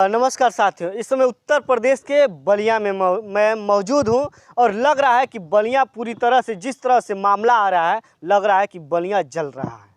नमस्कार साथियों, इस समय उत्तर प्रदेश के बलिया में मैं मौजूद हूं और लग रहा है कि बलिया पूरी तरह से जिस तरह से मामला आ रहा है, लग रहा है कि बलिया जल रहा है।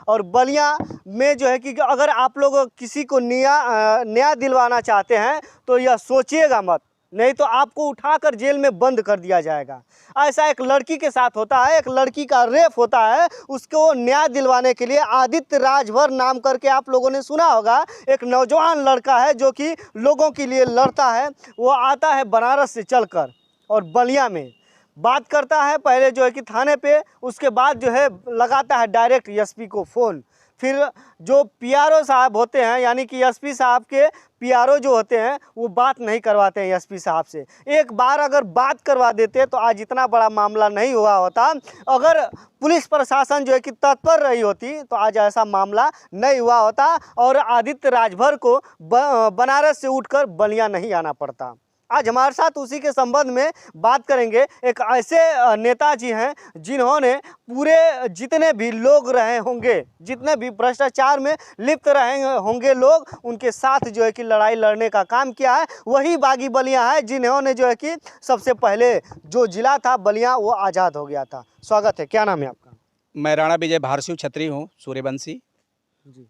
और बलिया में जो है कि अगर आप लोग किसी को न्याय दिलवाना चाहते हैं तो यह सोचिएगा मत, नहीं तो आपको उठाकर जेल में बंद कर दिया जाएगा। ऐसा एक लड़की के साथ होता है, एक लड़की का रेप होता है, उसको न्याय दिलवाने के लिए आदित्य राजभर नाम करके आप लोगों ने सुना होगा, एक नौजवान लड़का है जो कि लोगों के लिए लड़ता है। वो आता है बनारस से चलकर और बलिया में बात करता है, पहले जो है कि थाने पे, उसके बाद जो है लगाता है डायरेक्ट एसपी को फ़ोन। फिर जो पीआरओ साहब होते हैं, यानी कि एसपी साहब के पीआरओ जो होते हैं, वो बात नहीं करवाते हैं एसपी साहब से। एक बार अगर बात करवा देते तो आज इतना बड़ा मामला नहीं हुआ होता। अगर पुलिस प्रशासन जो है कि तत्पर रही होती तो आज ऐसा मामला नहीं हुआ होता और आदित्य राजभर को बनारस से उठकर बलिया नहीं आना पड़ता। आज हमारे साथ उसी के संबंध में बात करेंगे। एक ऐसे नेताजी हैं जिन्होंने पूरे जितने भी लोग रहे होंगे, जितने भी भ्रष्टाचार में लिप्त रहे होंगे लोग, उनके साथ जो है कि लड़ाई लड़ने का काम किया है। वही बागी बलिया है जिन्होंने जो है कि सबसे पहले जो जिला था बलिया वो आज़ाद हो गया था। स्वागत है, क्या नाम है आपका? मैं राणा विजय भारसिंह छत्री हूँ, सूर्यवंशी,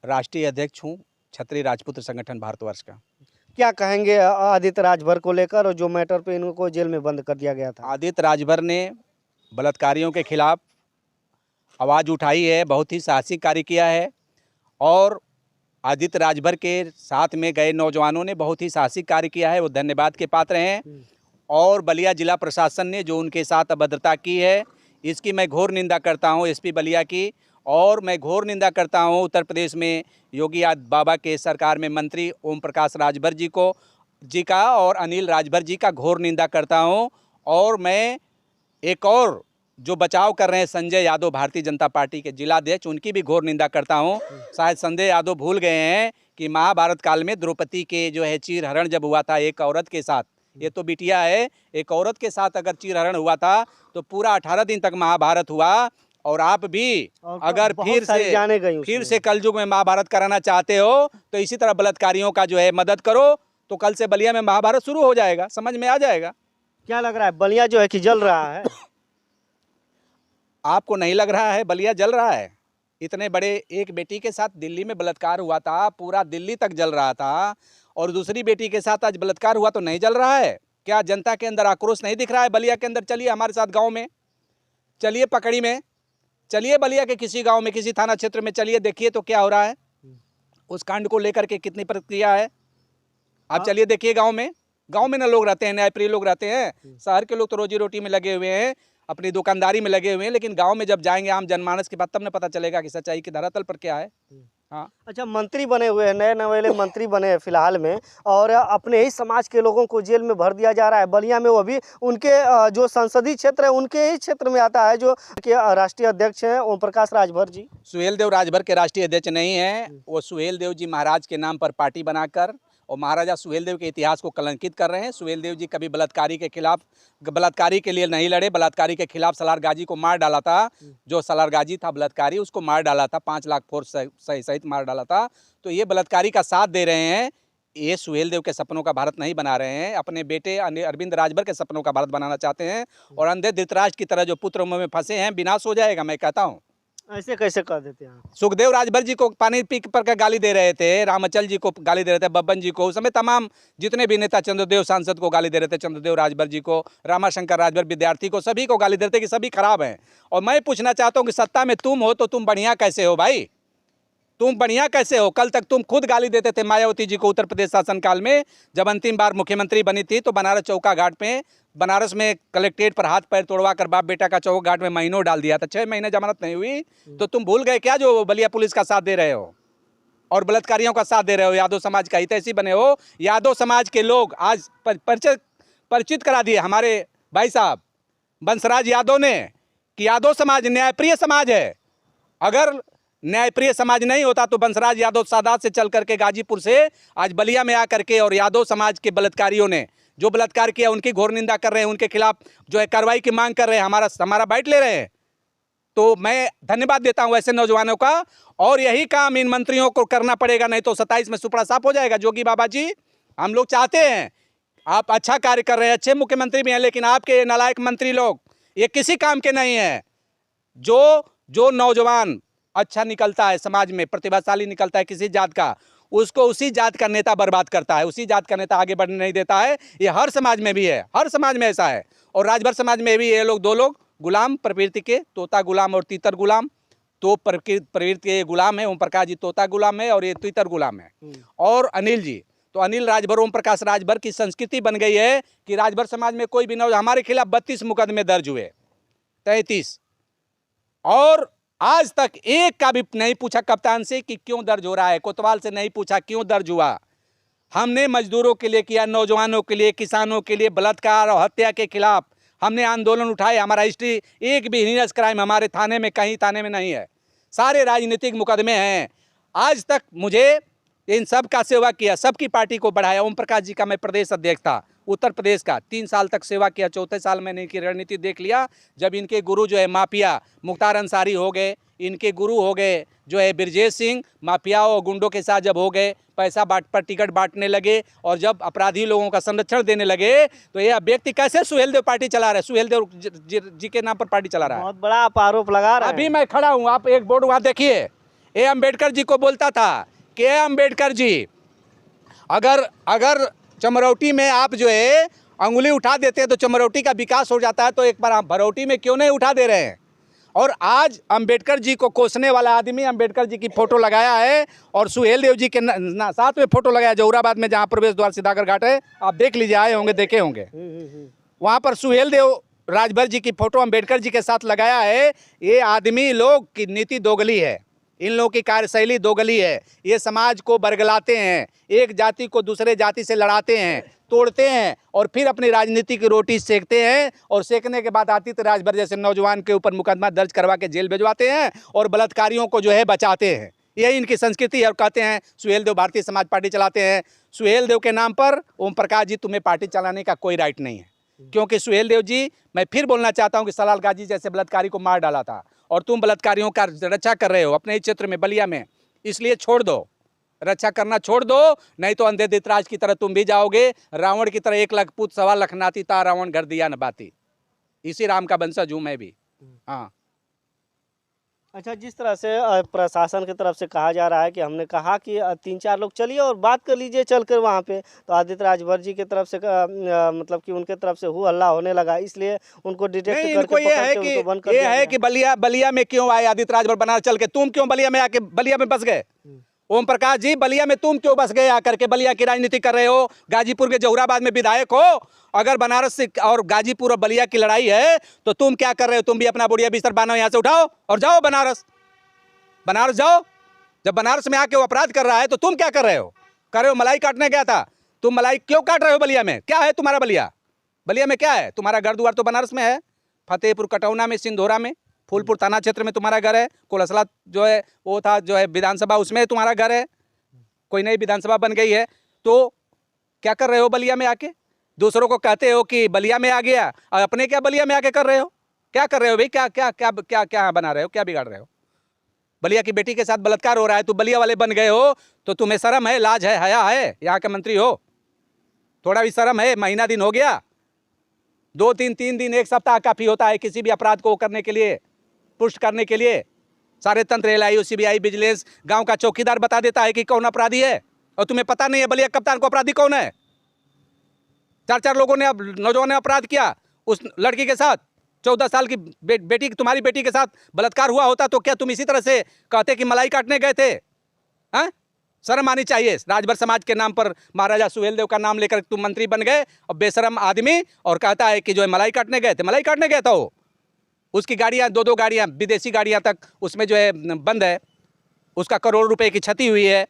राष्ट्रीय अध्यक्ष हूँ छत्री राजपुत्र संगठन भारतवर्ष का। क्या कहेंगे आदित्य राजभर को लेकर और जो मैटर पे इनको जेल में बंद कर दिया गया था? आदित्य राजभर ने बलात्कारियों के खिलाफ आवाज़ उठाई है, बहुत ही साहसिक कार्य किया है और आदित्य राजभर के साथ में गए नौजवानों ने बहुत ही साहसिक कार्य किया है, वो धन्यवाद के पात्र हैं। और बलिया जिला प्रशासन ने जो उनके साथ अभद्रता की है, इसकी मैं घोर निंदा करता हूँ एसपी बलिया की। और मैं घोर निंदा करता हूँ उत्तर प्रदेश में योगी आदित्य बाबा के सरकार में मंत्री ओम प्रकाश राजभर जी का और अनिल राजभर जी का घोर निंदा करता हूँ। और मैं एक और जो बचाव कर रहे हैं संजय यादव, भारतीय जनता पार्टी के जिलाध्यक्ष, उनकी भी घोर निंदा करता हूँ। शायद संजय यादव भूल गए हैं कि महाभारत काल में द्रौपदी के जो है चीरहरण जब हुआ था एक औरत के साथ, ये तो बिटिया है, एक औरत के साथ अगर चीरहरण हुआ था तो पूरा 18 दिन तक महाभारत हुआ। और आप भी अगर फिर से कलयुग में महाभारत कराना चाहते हो तो इसी तरह बलात्कारियों का जो है मदद करो, तो कल से बलिया में महाभारत शुरू हो जाएगा, समझ में आ जाएगा। क्या लग रहा है बलिया जो है कि जल रहा है? आपको नहीं लग रहा है बलिया जल रहा है? इतने बड़े एक बेटी के साथ दिल्ली में बलात्कार हुआ था, पूरा दिल्ली तक जल रहा था, और दूसरी बेटी के साथ आज बलात्कार हुआ तो नहीं जल रहा है? क्या जनता के अंदर आक्रोश नहीं दिख रहा है बलिया के अंदर? चलिए हमारे साथ गाँव में, चलिए पकड़ी में, चलिए बलिया के किसी गांव में, किसी थाना क्षेत्र में चलिए, देखिए तो क्या हो रहा है। उस कांड को लेकर के कितनी प्रक्रिया है, आप चलिए देखिए गांव में ना लोग रहते हैं, न्यायप्रिय लोग रहते हैं। शहर के लोग तो रोजी रोटी में लगे हुए हैं, अपनी दुकानदारी में लगे हुए हैं, लेकिन गांव में जब जाएंगे आम जनमानस के बाद तब न पता चलेगा कि सच्चाई की धरातल पर क्या है। हाँ, अच्छा, मंत्री बने हुए हैं, नए नवेले मंत्री बने हैं फिलहाल में, और अपने ही समाज के लोगों को जेल में भर दिया जा रहा है बलिया में। वो भी उनके जो संसदीय क्षेत्र है उनके ही क्षेत्र में आता है, जो कि राष्ट्रीय अध्यक्ष हैं ओम प्रकाश राजभर जी। सुहेल देव राजभर के राष्ट्रीय अध्यक्ष नहीं है, वो सुहेल देव जी महाराज के नाम पर पार्टी बनाकर और महाराजा सुहेल देव के इतिहास को कलंकित कर रहे हैं। सुहेल देव जी कभी बलात्कारी के खिलाफ, बलात्कारी के लिए नहीं लड़े, बलात्कारी के खिलाफ सलार गाजी को मार डाला था। जो सलार गाजी था बलात्कारी, उसको मार डाला था, 5 लाख फोर्स सहित मार डाला था। तो ये बलात्कारी का साथ दे रहे हैं, ये सुहेल देव के सपनों का भारत नहीं बना रहे हैं, अपने बेटे अरविंद राजभर के सपनों का भारत बनाना चाहते हैं। और अंधे धृतराष्ट्र की तरह जो पुत्र में फंसे हैं, विनाश हो जाएगा, मैं कहता हूँ। ऐसे कैसे कर देते हैं? सुखदेव राजभर जी को पानी पी कर गाली दे रहे थे, रामचल जी को गाली दे रहे थे, बब्बन जी को, उस समय तमाम जितने भी नेता, चंद्रदेव सांसद को गाली दे रहे थे, चंद्रदेव राजभर जी को, रामाशंकर राजभर विद्यार्थी को, सभी को गाली दे रहे थे कि सभी खराब हैं। और मैं पूछना चाहता हूँ कि सत्ता में तुम हो तो तुम बढ़िया कैसे हो भाई? तुम बढ़िया कैसे हो? कल तक तुम खुद गाली देते थे मायावती जी को उत्तर प्रदेश शासनकाल में। जब अंतिम बार मुख्यमंत्री बनी थी तो बनारस चौका घाट में, बनारस में कलेक्ट्रेट पर हाथ पैर तोड़वा कर बाप बेटा का चौक घाट में महीनों डाल दिया था, 6 महीने जमानत नहीं हुई। तो तुम भूल गए क्या जो बलिया पुलिस का साथ दे रहे हो और बलात्कारियों का साथ दे रहे हो? यादव समाज का हितैषी बने हो। यादव समाज के लोग आज परिचित करा दिए हमारे भाई साहब बंसराज यादव ने कि यादव समाज न्यायप्रिय समाज है। अगर न्यायप्रिय समाज नहीं होता तो बंसराज यादव सादात से चल करके गाजीपुर से आज बलिया में आकर के, और यादव समाज के बलात्कारियों ने जो बलात्कार किया उनकी घोर निंदा कर रहे हैं, उनके खिलाफ जो है कार्रवाई की मांग कर रहे हैं, हमारा बाइट ले रहे हैं। तो मैं धन्यवाद देता हूं ऐसे नौजवानों का। और यही काम इन मंत्रियों को करना पड़ेगा, नहीं तो 27 में सुपड़ा साफ हो जाएगा। जोगी बाबा जी हम लोग चाहते हैं आप अच्छा कार्य कर रहे हैं, अच्छे मुख्यमंत्री भी हैं, लेकिन आपके नालायक मंत्री लोग ये किसी काम के नहीं है। जो नौजवान अच्छा निकलता है समाज में, प्रतिभाशाली निकलता है किसी जात का, उसको उसी जात का नेता बर्बाद करता है, उसी जात का नेता आगे बढ़ने नहीं देता है। ये हर समाज में भी है, हर समाज में ऐसा है। और राजभर समाज में भी ये लोग, दो लोग गुलाम प्रवृत्ति के, तोता गुलाम और तीतर गुलाम। तो प्रवृत्ति के गुलाम है, ओम प्रकाश जी तोता गुलाम है और ये तीतर गुलाम है। और अनिल जी, तो अनिल राजभर, ओम प्रकाश राजभर की संस्कृति बन गई है कि राजभर समाज में कोई भी न, हमारे खिलाफ 32 मुकदमे दर्ज हुए, 33, और आज तक एक का भी नहीं पूछा कप्तान से कि क्यों दर्ज हो रहा है, कोतवाल से नहीं पूछा क्यों दर्ज हुआ। हमने मजदूरों के लिए किया, नौजवानों के लिए, किसानों के लिए, बलात्कार और हत्या के खिलाफ हमने आंदोलन उठाए। हमारा हिस्ट्री, एक भी हीनस क्राइम हमारे थाने में, कहीं थाने में नहीं है, सारे राजनीतिक मुकदमे हैं। आज तक मुझे इन सब का सेवा किया, सबकी पार्टी को बढ़ाया। ओम प्रकाश जी का मैं प्रदेश अध्यक्ष था उत्तर प्रदेश का, 3 साल तक सेवा किया। 4थे साल मैंने इनकी रणनीति देख लिया, जब इनके गुरु जो है माफिया मुख्तार अंसारी हो गए, इनके गुरु हो गए जो है ब्रजेश सिंह, माफियाओं और गुंडों के साथ जब हो गए, पैसा पर टिकट बांटने लगे और जब अपराधी लोगों का संरक्षण देने लगे, तो यह व्यक्ति कैसे सुहेलदेव पार्टी चला रहा है, सुहेलदेव जी के नाम पर पार्टी चला रहा है। बहुत बड़ा आप आरोप लगा रहे हैं। अभी मैं खड़ा हूँ, आप एक बोर्ड वहाँ देखिए, ए अम्बेडकर जी को बोलता था कि ए अम्बेडकर जी, अगर चमरौटी में आप जो है अंगुली उठा देते हैं तो चमरौटी का विकास हो जाता है, तो एक बार आप भरौटी में क्यों नहीं उठा दे रहे हैं। और आज अंबेडकर जी को कोसने वाला आदमी अंबेडकर जी की फोटो लगाया है और सुहेलदेव जी के साथ में फोटो लगाया, जौहराबाद में जहाँ प्रवेश द्वार सीधाकर घाट है, आप देख लीजिए, आए होंगे, देखे होंगे, वहाँ पर सुहेलदेव राजभर जी की फोटो अंबेडकर जी के साथ लगाया है। ये आदमी लोग की नीति दोगली है, इन लोगों की कार्यशैली दोगली है। ये समाज को बरगलाते हैं, एक जाति को दूसरे जाति से लड़ाते हैं, तोड़ते हैं और फिर अपनी राजनीति की रोटी सेकते हैं, और सेकने के बाद आदित्य राजभर जैसे नौजवान के ऊपर मुकदमा दर्ज करवा के जेल भिजवाते हैं और बलात्कारियों को जो है बचाते हैं। यही इनकी संस्कृति है। और कहते हैं सुहेलदेव भारतीय समाज पार्टी चलाते हैं। सुहेलदेव के नाम पर ओम प्रकाश जी, तुम्हें पार्टी चलाने का कोई राइट नहीं है, क्योंकि सुहेलदेव जी, मैं फिर बोलना चाहता हूं कि सलाल गाजी जैसे बलात्कारी को मार डाला था और तुम बलात्कारियों का रक्षा कर रहे हो अपने ही क्षेत्र में, बलिया में, इसलिए छोड़ दो, रक्षा करना छोड़ दो, नहीं तो अंधे धृतराज की तरह तुम भी जाओगे। रावण की तरह 1 लाख पूत 1.25 लाख नाती ता रावण घर दिया न बाती। इसी राम का वंशज हूं मैं भी। हाँ, अच्छा, जिस तरह से प्रशासन की तरफ से कहा जा रहा है कि हमने कहा कि 3-4 लोग चलिए और बात कर लीजिए चलकर वहाँ पे, तो आदित्य राजभर जी की तरफ से मतलब कि उनके तरफ से हल्ला होने लगा, इसलिए उनको डिटेक्ट करके इनको ये है कि बलिया में क्यों आए आदित्य राजभर बनारस चल के, तुम क्यों बलिया में आके बलिया में बस गए। ओम प्रकाश जी, बलिया में तुम क्यों बस गए आकर के, बलिया की राजनीति कर रहे हो, गाजीपुर के जौहराबाद में विधायक हो। अगर बनारस से और गाजीपुर और बलिया की लड़ाई है तो तुम क्या कर रहे हो, तुम भी अपना बुढ़िया बिस्तर बानो यहाँ से उठाओ और जाओ बनारस जाओ। जब बनारस में आके वो अपराध कर रहा है तो तुम क्या कर रहे हो, मलाई काटने गया था, तुम मलाई क्यों काट रहे हो बलिया में, क्या है तुम्हारा बलिया में क्या है, तुम्हारा घर द्वार तो बनारस में है, फतेहपुर कटौना में, सिंधोरा में, फूलपुर थाना क्षेत्र में तुम्हारा घर है, कोलसला जो है वो था जो है विधानसभा, उसमें तुम्हारा घर है, कोई नई विधानसभा बन गई है, तो क्या कर रहे हो बलिया में आके। दूसरों को कहते हो कि बलिया में आ गया और अपने क्या बलिया में आके कर रहे हो, क्या कर रहे हो भाई, क्या क्या क्या क्या क्या बना रहे हो, क्या बिगाड़ रहे हो। बलिया की बेटी के साथ बलात्कार हो रहा है, तो बलिया वाले बन गए हो, तो तुम्हें शर्म है, लाज है, हया है, यहाँ के मंत्री हो, थोड़ा भी शर्म है। महीना दिन हो गया, 2-3 दिन 1 सप्ताह काफ़ी होता है किसी भी अपराध को करने के लिए, पुष्ट करने के लिए। सारे तंत्र, LIU, CBI, विजिलेंस, गांव का चौकीदार बता देता है कि कौन अपराधी है, और तुम्हें पता नहीं है बलिया कप्तान को अपराधी कौन है। 4 लोगों ने, नौजवान ने अपराध किया उस लड़की के साथ, 14 साल की बेटी, तुम्हारी बेटी के साथ बलात्कार हुआ होता तो क्या तुम इसी तरह से कहते कि मलाई काटने गए थे। हाँ, शर्म आनी चाहिए। राजभर समाज के नाम पर महाराजा सुहेलदेव का नाम लेकर तुम मंत्री बन गए और बेशरम आदमी, और कहता है कि जो है मलाई काटने गए थे। मलाई काटने गया था वो, उसकी गाड़ियाँ 2-2 गाड़ियाँ, विदेशी गाड़ियाँ तक उसमें जो है बंद है, उसका करोड़ रुपए की क्षति हुई है,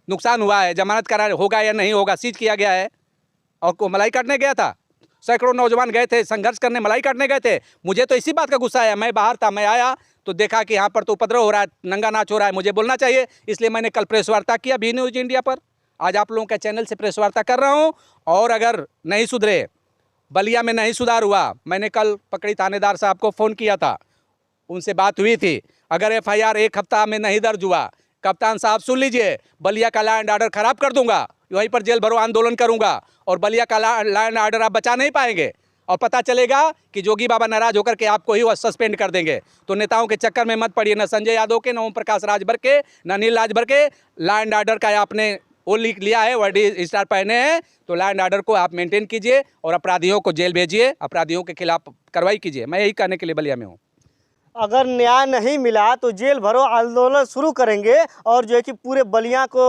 नुकसान हुआ है, जमानत करा होगा या नहीं होगा, सीज किया गया है, और को मलाई काटने गया था। सैकड़ों नौजवान गए थे संघर्ष करने, मलाई काटने गए थे। मुझे तो इसी बात का गुस्सा आया, मैं बाहर था, मैं आया तो देखा कि यहाँ पर तो उपद्रव हो रहा है, नंगा नाच हो रहा है, मुझे बोलना चाहिए, इसलिए मैंने कल प्रेस वार्ता किया बी न्यूज़ इंडिया पर। आज आप लोगों के चैनल से प्रेस वार्ता कर रहा हूँ। और अगर नहीं सुधरे, बलिया में नहीं सुधार हुआ, मैंने कल पकड़ी थानेदार साहब को फ़ोन किया था, उनसे बात हुई थी, अगर FIR 1 हफ्ता में नहीं दर्ज हुआ, कप्तान साहब सुन लीजिए, बलिया का लैंड ऑर्डर खराब कर दूंगा। कि वहीं पर जेल भरो आंदोलन करूंगा और बलिया का लॉ एंड ऑर्डर आप बचा नहीं पाएंगे और पता चलेगा कि जोगी बाबा नाराज होकर के आपको ही सस्पेंड कर देंगे। तो नेताओं के चक्कर में मत पड़िए, न संजय यादव के, न ओम प्रकाश राजभर के, न नील राजभर के। लॉ एंड ऑर्डर का आपने वो लिख लिया है, वर्ड स्टार पहने हैं, तो लॉ एंड ऑर्डर को आप मेंटेन कीजिए और अपराधियों को जेल भेजिए, अपराधियों के खिलाफ कार्रवाई कीजिए। मैं यही कहने के लिए बलिया में हूँ। अगर न्याय नहीं मिला तो जेल भरो आंदोलन शुरू करेंगे और जो है कि पूरे बलिया को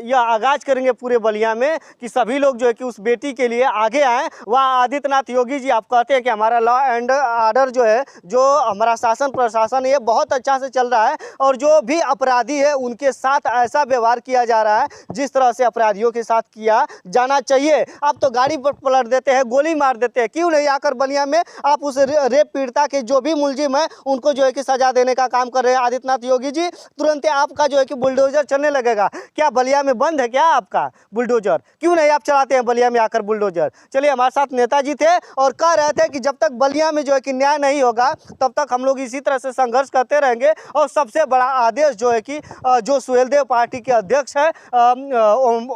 यह आगाज करेंगे पूरे बलिया में कि सभी लोग जो है कि उस बेटी के लिए आगे आएँ। वहाँ आदित्यनाथ योगी जी आप कहते हैं कि हमारा लॉ एंड ऑर्डर जो है, जो हमारा शासन प्रशासन है, ये बहुत अच्छा से चल रहा है और जो भी अपराधी है उनके साथ ऐसा व्यवहार किया जा रहा है जिस तरह से अपराधियों के साथ किया जाना चाहिए। आप तो गाड़ी पर पलट देते हैं, गोली मार देते हैं, क्यों नहीं आकर बलिया में आप उस रेप पीड़िता के जो भी मुलजिम है उनको जो है कि सजा देने का काम कर रहे हैं आदित्यनाथ योगी जी। तुरंत आपका जो है कि बुलडोजर चलने लगेगा। क्या बलिया में बंद है क्या आपका बुलडोजर? क्यों नहीं आप चलाते हैं बलिया में आकर बुलडोजर? चलिए, हमारे साथ नेताजी थे और कह रहे थे कि जब तक बलिया में जो है कि न्याय नहीं होगा तब तक हम लोग इसी तरह से संघर्ष करते रहेंगे। और सबसे बड़ा आदेश जो है कि जो सुहेलदेव पार्टी के अध्यक्ष है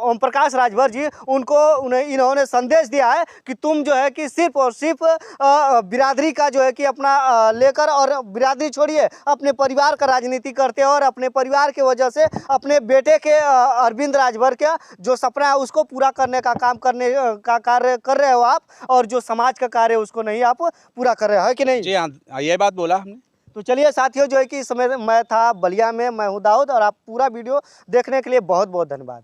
ओम प्रकाश राजभर जी, इन्होंने संदेश दिया है कि तुम जो है कि सिर्फ और सिर्फ बिरादरी का जो है कि अपना लेकर और बिरादरी छोड़िए, अपने परिवार का राजनीति करते हो और अपने परिवार की वजह से अपने बेटे के अरविंद राजभर का जो सपना है उसको पूरा करने का काम करने का कार्य कर रहे हो आप, और जो समाज का कार्य है उसको नहीं आप पूरा कर रहे हो, है कि नहीं? जी हाँ, ये बात बोला हमने। तो चलिए साथियों, जो है कि इस समय मैं था बलिया में, मैं हूँ दाऊद, और आप पूरा वीडियो देखने के लिए बहुत बहुत धन्यवाद।